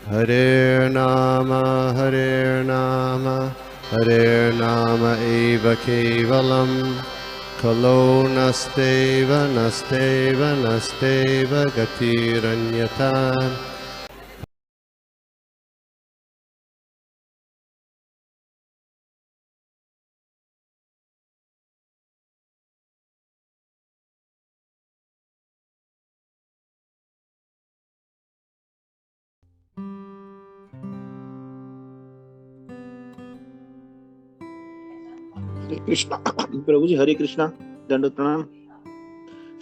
Hare Nama Hare Nama eva kevalam Kalo nasteva nasteva nasteva gatiranyata. हरे कृष्णा प्रभु जी, हरे कृष्णा, दंडवत प्रणाम।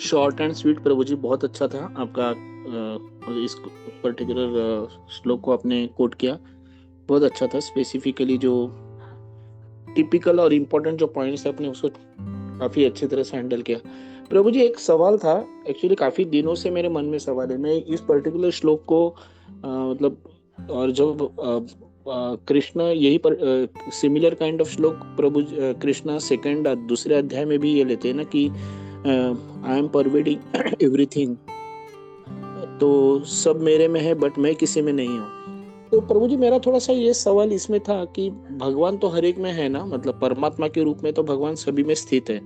शॉर्ट एंड स्वीट प्रभु जी, बहुत अच्छा था आपका। इस पर्टिकुलर श्लोक को आपने कोट किया, बहुत अच्छा था। स्पेसिफिकली जो टिपिकल और इम्पोर्टेंट जो पॉइंट्स है आपने उसको काफी अच्छी तरह से हैंडल किया। प्रभु जी, एक सवाल था, एक्चुअली काफी दिनों से मेरे मन में सवाल है। मैं इस पर्टिकुलर श्लोक को मतलब, और जब कृष्ण यही पर सिमिलर काइंड ऑफ श्लोक प्रभु कृष्णा सेकंड दूसरे अध्याय में भी ये लेते हैं ना कि आई एम परवेडिंग एवरीथिंग, तो सब मेरे में है बट मैं किसी में नहीं हूँ। तो प्रभु जी, मेरा थोड़ा सा ये सवाल इसमें था कि भगवान तो हर एक में है ना, मतलब परमात्मा के रूप में तो भगवान सभी में स्थित है।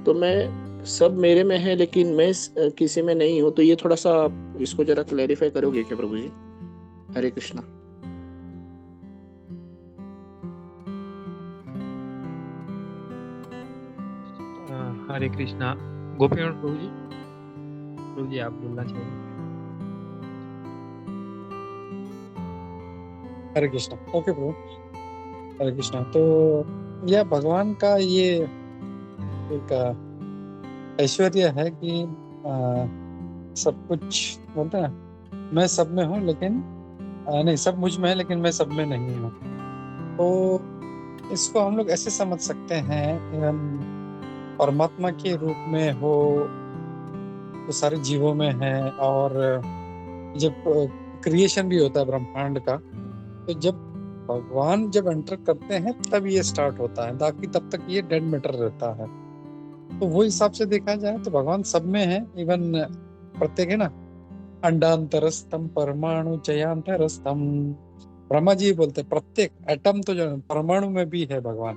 तो मैं सब मेरे में है लेकिन मैं किसी में नहीं हूँ, तो ये थोड़ा सा इसको जरा क्लैरिफाई करोगे क्या प्रभु जी? हरे कृष्णा। हरे कृष्णा। गोपीनाथ प्रभु जी आप बोलना चाहिए। हरे कृष्णा। ओके प्रभु, हरे कृष्णा। तो यह भगवान का ये एक ऐश्वर्य है कि सब कुछ बोलते हैं ना, मैं सब में हूँ लेकिन नहीं, सब मुझ में है लेकिन मैं सब में नहीं हूँ। तो इसको हम लोग ऐसे समझ सकते हैं, परमात्मा के रूप में हो तो सारे जीवों में है, और जब क्रिएशन भी होता है ब्रह्मांड का, तो जब भगवान जब एंटर करते हैं तब ये स्टार्ट होता है, ताकि तब तक ये डेड मैटर रहता है। तो वो हिसाब से देखा जाए तो भगवान सब में है। इवन प्रत्येक है ना, अंडांतरस्तम परमाणु चयांतरस्तम, ब्रह्मा जी बोलते प्रत्येक एटम तो जो परमाणु में भी है भगवान।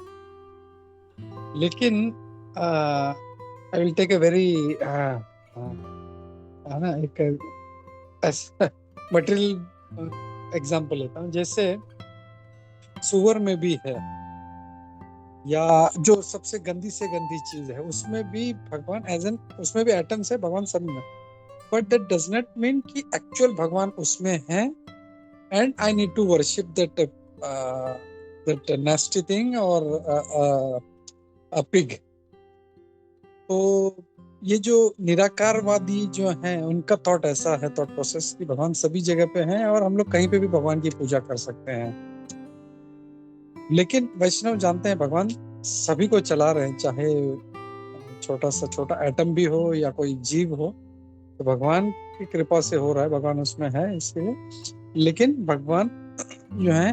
लेकिन I will take a very ना एक मटेरियल एग्जांपल लेता हूँ। जैसे सुअर में भी है, या जो सबसे गंदी से गंदी चीज है उसमें भी भगवान एज एन, उसमें भी एटम्स है, भगवान सब में। But that does not mean कि एक्चुअल भगवान उसमें है and I need to worship that nasty thing और अ पिग। तो ये जो निराकारवादी जो हैं उनका थॉट ऐसा है, थॉट प्रोसेस, कि भगवान सभी जगह पे हैं और हम लोग कहीं पे भी भगवान की पूजा कर सकते हैं। लेकिन वैष्णव जानते हैं भगवान सभी को चला रहे हैं, चाहे छोटा सा छोटा एटम भी हो या कोई जीव हो, तो भगवान की कृपा से हो रहा है, भगवान उसमें है इसलिए। लेकिन भगवान जो है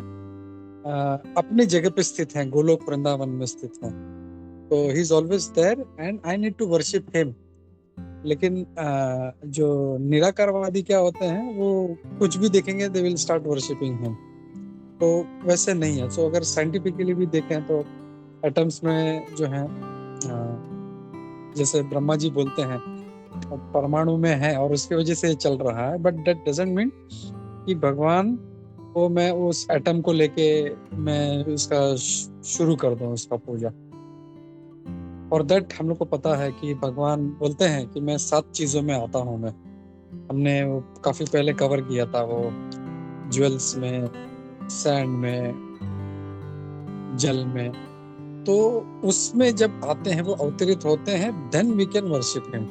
अपनी जगह पे स्थित हैं, गोलोक वृंदावन में स्थित हैं। तो he is always there and I need to worship him. लेकिन जो निराकारवादी क्या होते हैं, वो कुछ भी देखेंगे they will start worshipping him. तो वैसे नहीं है। सो अगर साइंटिफिकली भी देखें तो एटम्स में जो है जैसे ब्रह्मा जी बोलते हैं परमाणु में है और उसकी वजह से चल रहा है, बट दैट डजंट मीन कि भगवान को मैं उस एटम को लेके मैं उसका शुरू कर दूं उसका पूजा। और दैट हम लोग को पता है कि भगवान बोलते हैं कि मैं 7 चीजों में आता हूँ। मैं, हमने वो काफी पहले कवर किया था, वो ज्वेल्स में, सैंड में, जल में। तो उसमें जब आते हैं, वो अवतरित होते हैं, then we can worship him.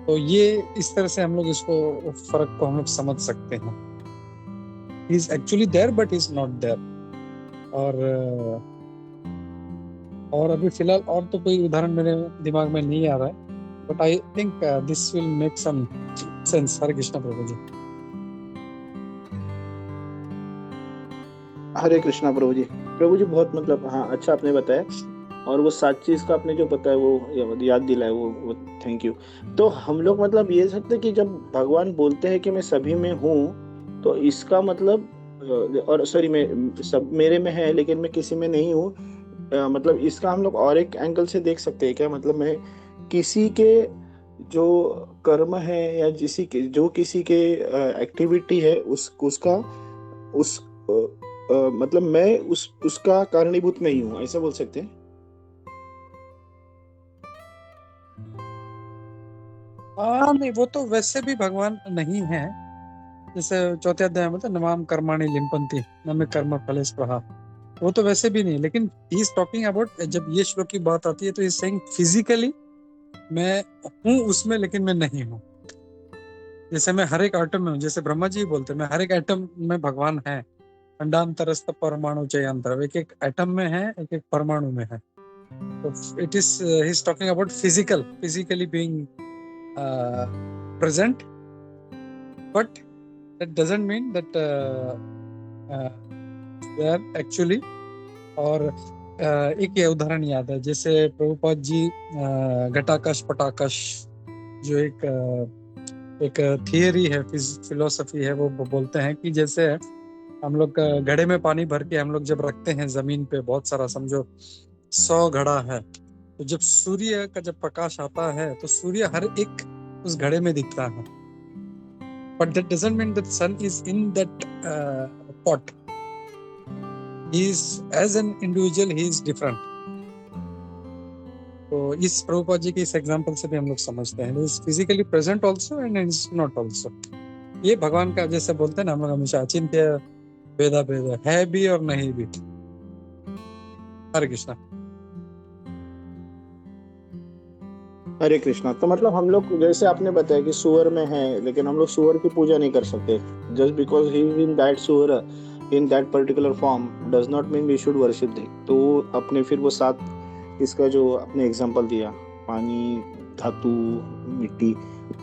तो ये इस तरह से हम लोग इसको फर्क को हम लोग समझ सकते हैं। He is actually there but he is not there. और अभी फिलहाल और तो कोई उदाहरण मेरे दिमाग में नहीं आ रहा है, but I think this will make some sense. Hare Krishna प्रभु जी। हरे कृष्णा प्रभु जी। प्रभु जी बहुत मतलब, हाँ अच्छा आपने बताया, और वो 7 चीज का आपने जो बताया वो याद दिलाया, वो थैंक यू। तो हम लोग मतलब ये सकते कि जब भगवान बोलते हैं कि मैं सभी में हूँ, तो इसका मतलब और सॉरी मैं सब मेरे में है लेकिन मैं किसी में नहीं हूँ, मतलब इसका हम लोग और एक एंगल से देख सकते हैं क्या? मतलब मैं किसी के जो कर्म है या किसी के एक्टिविटी है उसका उस मतलब मैं उसका कारणीभूत नहीं हूँ, ऐसा बोल सकते हैं? हाँ नहीं, वो तो वैसे भी भगवान नहीं है। जैसे चौथे अध्याय में मतलब नमाम कर्माणि लिम्पन्ति न मे कर्म फले स्पृहा, वो तो वैसे भी नहीं। लेकिन ही इज टॉकिंग अबाउट, जब ये श्लोक की बात आती है तो इज सेइंग फिजिकली मैं हूँ उसमें लेकिन मैं नहीं हूँ। जैसे मैं हर एक एटम में हूँ, जैसे ब्रह्मा जी बोलते हैं मैं हर एक एटम में भगवान है। अंडांतरस्थ परमाणु चयांतर, एक एक एटम में है, एक एक परमाणु में है। तो it is he is talking about physically being present, but that doesn't mean that they are actually। और एक ये उदाहरण याद है, जैसे प्रभुपाद जी घटाकाश पटाकाश जो एक थियरी है, फिलोसफी है, वो बोलते हैं कि जैसे हम लोग घड़े में पानी भर के हम लोग जब रखते हैं जमीन पे, बहुत सारा, समझो 100 घड़ा है, तो जब सूर्य का जब प्रकाश आता है तो सूर्य हर एक उस घड़े में दिखता है, but that doesn't mean that sun is in that pot। he is as an individual, he is different। तो इस प्रभुपाद जी के इस एग्जांपल से भी हम लोग समझते हैं, he is physically present also and is not also। ये भगवान का, जैसे बोलते हैं ना हम लोग हमेशा, अचिंत्य भेदा भेद है भी और नहीं भी। हरे कृष्णा। हरे कृष्णा। तो मतलब हम लोग, जैसे आपने बताया कि सुअर में है, लेकिन हम लोग सुअर की पूजा नहीं कर सकते। Just because he is in that सुअर, in that particular form, does not mean we should worship them. तो अपने फिर वो 7 इसका जो आपने एग्जांपल दिया, पानी, धातु, मिट्टी,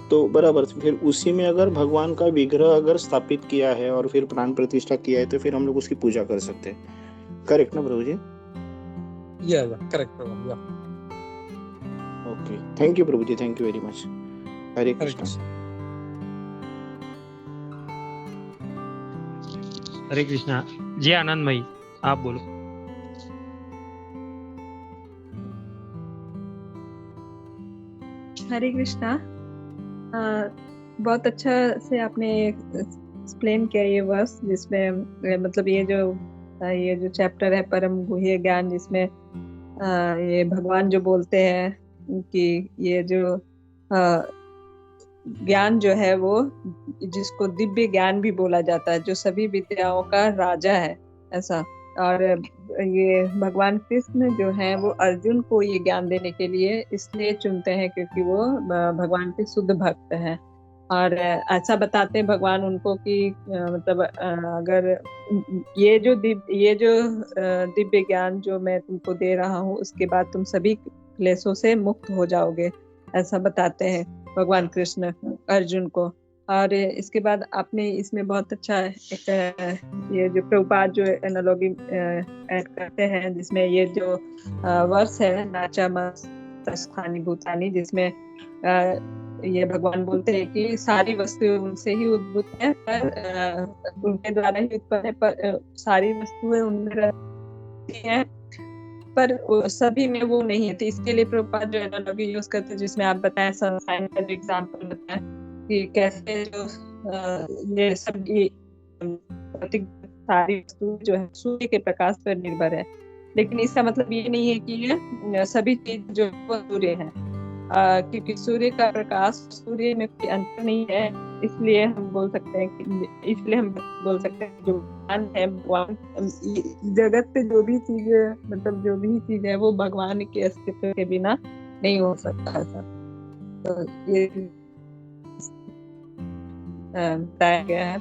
तो बराबर फिर उसी में अगर भगवान का विग्रह अगर स्थापित किया है और फिर प्राण प्रतिष्ठा किया है तो फिर हम लोग उसकी पूजा कर सकते हैं। करेक्ट ना प्रभु जी? या करेक्ट प्रभु, या ओके, थैंक यू प्रभु जी, thank you very much. Hare Krishna. Hare Krishna ji. Anandmayi आप बोलो। हरे कृष्णा। बहुत अच्छा से आपने एक्सप्लेन किया ये वर्स, जिसमें मतलब ये जो चैप्टर है परम गुह्य ज्ञान, जिसमें ये भगवान जो बोलते हैं कि ये जो ज्ञान जो है वो, जिसको दिव्य ज्ञान भी बोला जाता है, जो सभी विद्याओं का राजा है, ऐसा। और ये भगवान कृष्ण जो है वो अर्जुन को ये ज्ञान देने के लिए इसलिए चुनते हैं क्योंकि वो भगवान के शुद्ध भक्त हैं। और ऐसा बताते हैं भगवान उनको कि मतलब अगर ये जो दिव्य ज्ञान जो मैं तुमको दे रहा हूँ, उसके बाद तुम सभी क्लेशों से मुक्त हो जाओगे, ऐसा बताते हैं भगवान कृष्ण अर्जुन को। और इसके बाद आपने इसमें बहुत अच्छा एक ये जो प्रभुपाद जो एनालॉजी ऐड करते हैं, जिसमें ये जो वर्स है नाचा मस्तानि भूतानि, जिसमें ये भगवान बोलते हैं कि सारी वस्तुएं उनसे ही उद्भूत है, पर उनके द्वारा ही उत्पन्न है, पर सारी वस्तुएं उनमें रहती हैं पर सभी में वो नहीं है। तो इसके लिए प्रभुपाद जो एनालॉजी यूज करते हैं, जिसमें आप बताएं सनसाइन का जो एग्जांपल बताएं कि कैसे जो ये सब सारी वस्तु जो है सूर्य के प्रकाश पर निर्भर है। लेकिन इसका मतलब ये नहीं है कि ये सभी चीज जो वो सूर्य है, क्योंकि सूर्य का प्रकाश, सूर्य में कोई अंतर नहीं है। इसलिए हम बोल सकते हैं कि जो भगवान है, भगवान जगत पे जो भी चीज, मतलब जो भी चीज है वो भगवान के अस्तित्व के बिना नहीं हो सकता ऐसा। तो ये बताया गया है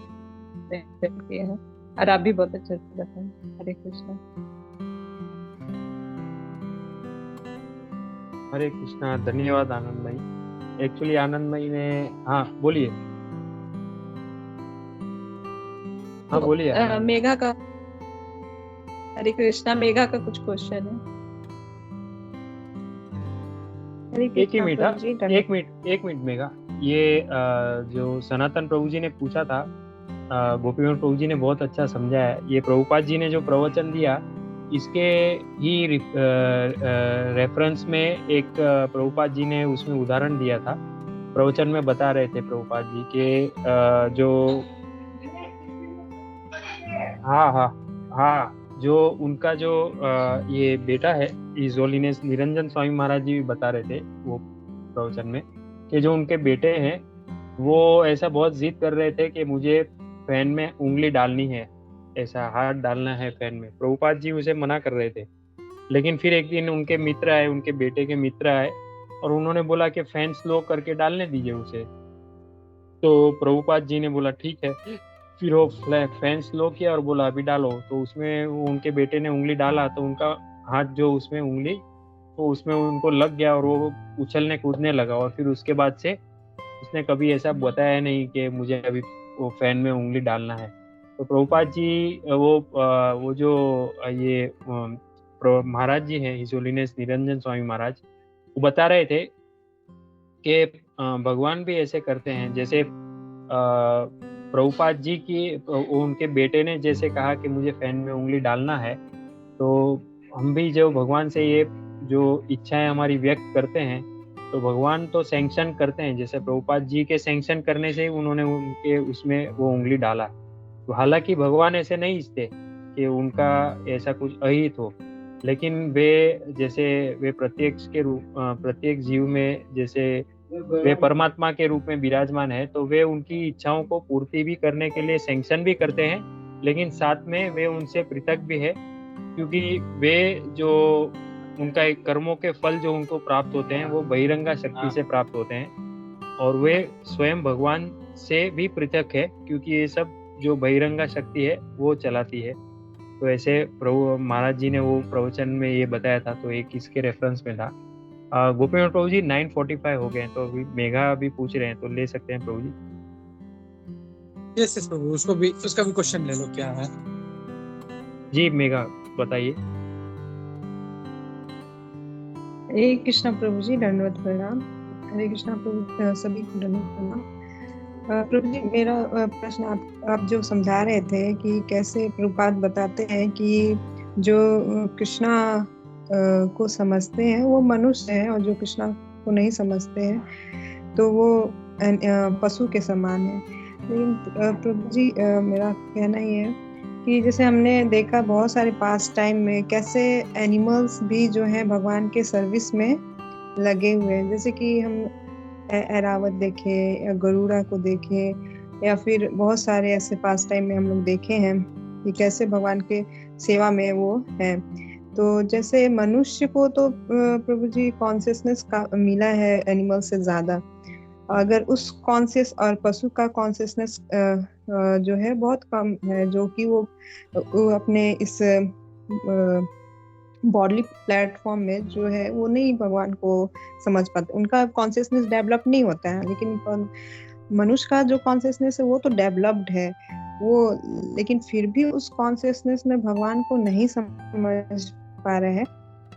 और आप भी बहुत अच्छे से बताएं। हरे कृष्णा। हरे कृष्णा। धन्यवाद आनंदमयी। एक्चुअली आनंदमयी ने, हाँ बोलिए। हाँ बोलिए। मेघा का, हरे कृष्णा, मेघा का कुछ क्वेश्चन है। एक मिनट मेघा, ये जो सनातन प्रभु जी ने पूछा था गोपीनाथ प्रभु जी ने बहुत अच्छा समझाया। ये प्रभुपाद जी ने जो प्रवचन दिया इसके ही रेफरेंस में एक प्रभुपाद जी ने उसमें उदाहरण दिया था। प्रवचन में बता रहे थे प्रभुपाद जी के जो हाँ जो उनका जो ये बेटा है इज होलीनेस निरंजन स्वामी महाराज जी भी बता रहे थे वो प्रवचन में कि जो उनके बेटे हैं वो ऐसा बहुत जिद कर रहे थे कि मुझे फैन में उंगली डालनी है, ऐसा हाथ डालना है फैन में। प्रभुपाद जी उसे मना कर रहे थे, लेकिन फिर एक दिन उनके मित्र आए, उनके बेटे के मित्र आए और उन्होंने बोला कि फैन स्लो करके डालने दीजिए उसे। तो प्रभुपाद जी ने बोला ठीक है। फिर वो फैन स्लो किया और बोला अभी डालो। तो उसमें उनके बेटे ने उंगली डाला तो उनका हाथ जो उसमें उंगली तो उसमें उनको लग गया और वो उछलने कूदने लगा। और फिर उसके बाद से उसने कभी ऐसा बताया नहीं कि मुझे अभी वो फैन में उंगली डालना है। तो प्रभुपाद जी वो जो ये महाराज जी हैं हिज होलीनेस निरंजन स्वामी महाराज, वो बता रहे थे कि भगवान भी ऐसे करते हैं। जैसे प्रभुपाद जी की उनके बेटे ने जैसे कहा कि मुझे फैन में उंगली डालना है, तो हम भी जो भगवान से ये जो इच्छाएं हमारी व्यक्त करते हैं तो भगवान तो सैंक्शन करते हैं। जैसे प्रभुपाद जी के सैंक्शन करने से उन्होंने उनके उसमें वो उंगली डाला। तो हालांकि भगवान ऐसे नहीं थे कि उनका ऐसा कुछ अहित हो, लेकिन वे प्रत्येक जीव में जैसे वे परमात्मा के रूप में विराजमान है, तो वे उनकी इच्छाओं को पूर्ति भी करने के लिए सैंक्शन भी करते हैं, लेकिन साथ में वे उनसे पृथक भी है, क्योंकि वे जो उनका एक कर्मों के फल जो उनको प्राप्त होते हैं वो बहिरंगा शक्ति से प्राप्त होते हैं और वे स्वयं भगवान से भी पृथक है, क्योंकि ये सब जो बहिरंगा शक्ति है वो चलाती है। तो ऐसे प्रभु महाराज जी ने वो प्रवचन में ये बताया था, तो एक इसके रेफरेंस में था। गोपीनाथ प्रभु जी 9:45 हो गए, तो अभी मेघा भी पूछ रहे हैं, तो ले सकते हैं प्रभु जी। यस यस प्रभु, उसका भी क्वेश्चन ले लो, क्या है जी मेघा बताइए। हरे कृष्णा प्रभु जी, दंडवत प्रणाम। हरे कृष्णा प्रभु, सभी को दंडवत प्रणाम। प्रभु जी, मेरा प्रश्न आप जो समझा रहे थे कि कैसे प्रभुपाद बताते हैं कि जो कृष्णा को समझते हैं वो मनुष्य है, और जो कृष्णा को नहीं समझते हैं तो वो पशु के समान है। लेकिन प्रभु जी, मेरा कहना ये है कि जैसे हमने देखा बहुत सारे पास टाइम में कैसे एनिमल्स भी जो है भगवान के सर्विस में लगे हुए हैं। जैसे कि हम ऐरावत देखे या गरुड़ा को देखे, या फिर बहुत सारे ऐसे पास टाइम में हम लोग देखे हैं कि कैसे भगवान के सेवा में वो है। तो जैसे मनुष्य को तो प्रभु जी कॉन्शियसनेस का मिला है एनिमल से ज्यादा, अगर उस कॉन्शियस और पशु का कॉन्शियसनेस जो है बहुत कम है, जो कि वो अपने इस बॉडली प्लेटफॉर्म में जो है वो नहीं भगवान को समझ पाते, उनका कॉन्शियसनेस डेवलप नहीं होता है। लेकिन मनुष्य का जो कॉन्शियसनेस है वो तो डेवलप्ड है वो, लेकिन फिर भी उस कॉन्शियसनेस में भगवान को नहीं समझ पा रहे हैं,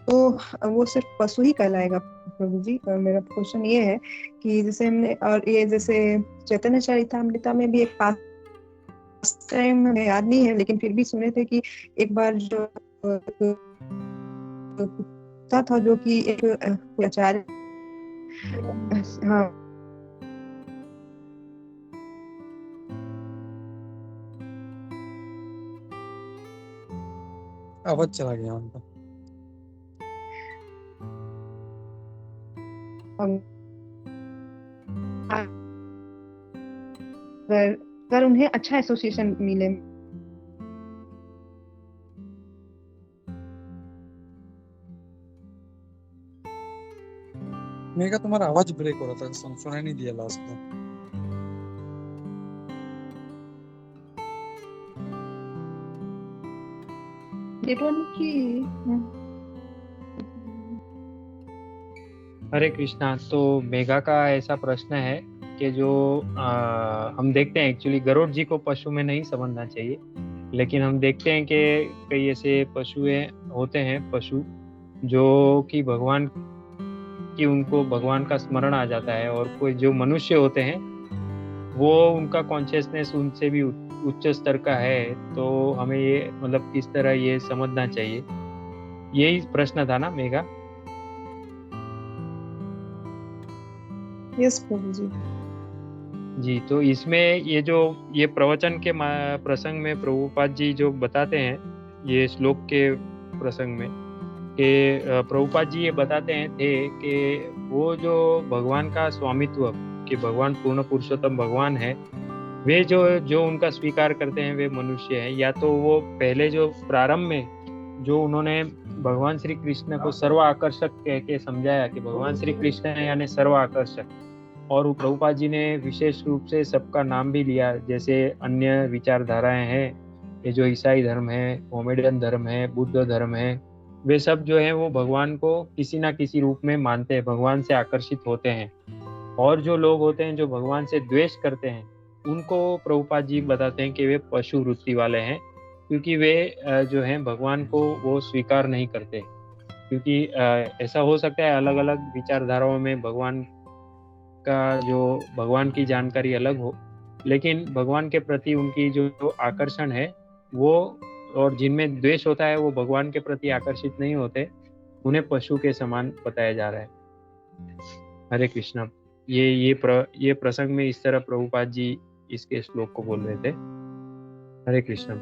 तो वो सिर्फ पशु ही कहलाएगा प्रभु जी। मेरा क्वेश्चन ये है कि जैसे हमने, और ये जैसे चैतन्य चरितामृता में भी एक पास टाइम हमें याद नहीं है, लेकिन फिर भी सुने थे कि एक बार जो कुत्ता था जो कि एक आचार्य, हाँ, आवाज चला गया उनका। अगर उन्हें अच्छा एसोसिएशन मिले, मेघा तुम्हारा आवाज ब्रेक हो रहा था, सुनाई नहीं दिया लास्ट में। हरे कृष्णा। तो मेघा का ऐसा प्रश्न है कि जो हम देखते हैं, एक्चुअली गरुड़ जी को पशु में नहीं समझना चाहिए, लेकिन हम देखते हैं कि कई ऐसे होते हैं पशु जो कि भगवान की उनको भगवान का स्मरण आ जाता है, और कोई जो मनुष्य होते हैं वो उनका कॉन्शियसनेस उनसे भी उच्च स्तर का है, तो हमें ये मतलब किस तरह ये समझना चाहिए, यही प्रश्न था ना मेघा? यस प्रभु जी। जी, तो इसमें ये प्रवचन के प्रसंग में प्रभुपाद जी जो बताते हैं ये श्लोक के प्रसंग में कि प्रभुपाद जी ये बताते हैं थे कि वो जो भगवान का स्वामित्व, कि भगवान पूर्ण पुरुषोत्तम भगवान है, वे जो उनका स्वीकार करते हैं वे मनुष्य हैं। या तो वो पहले जो प्रारंभ में जो उन्होंने भगवान श्री कृष्ण को सर्व आकर्षक कह के समझाया कि भगवान श्री कृष्ण यानी सर्व आकर्षक, और प्रभुपाद जी ने विशेष रूप से सबका नाम भी लिया, जैसे अन्य विचारधाराएं हैं, ये जो ईसाई धर्म है, मोमेडियन धर्म है, बुद्ध धर्म है, वे सब जो है वो भगवान को किसी ना किसी रूप में मानते हैं, भगवान से आकर्षित होते हैं। और जो लोग होते हैं जो भगवान से द्वेष करते हैं, उनको प्रभुपाद जी बताते हैं कि वे पशु वृत्ति वाले हैं, क्योंकि वे जो है भगवान को वो स्वीकार नहीं करते। क्योंकि ऐसा हो सकता है अलग अलग विचारधाराओं में भगवान की जानकारी अलग हो, लेकिन भगवान के प्रति उनकी जो आकर्षण है वो, और जिनमें द्वेष होता है वो भगवान के प्रति आकर्षित नहीं होते, उन्हें पशु के समान बताया जा रहा है। हरे कृष्णा। ये प्रसंग में इस तरह प्रभुपाद जी इसके श्लोक को बोल रहे थे। हरे कृष्णा।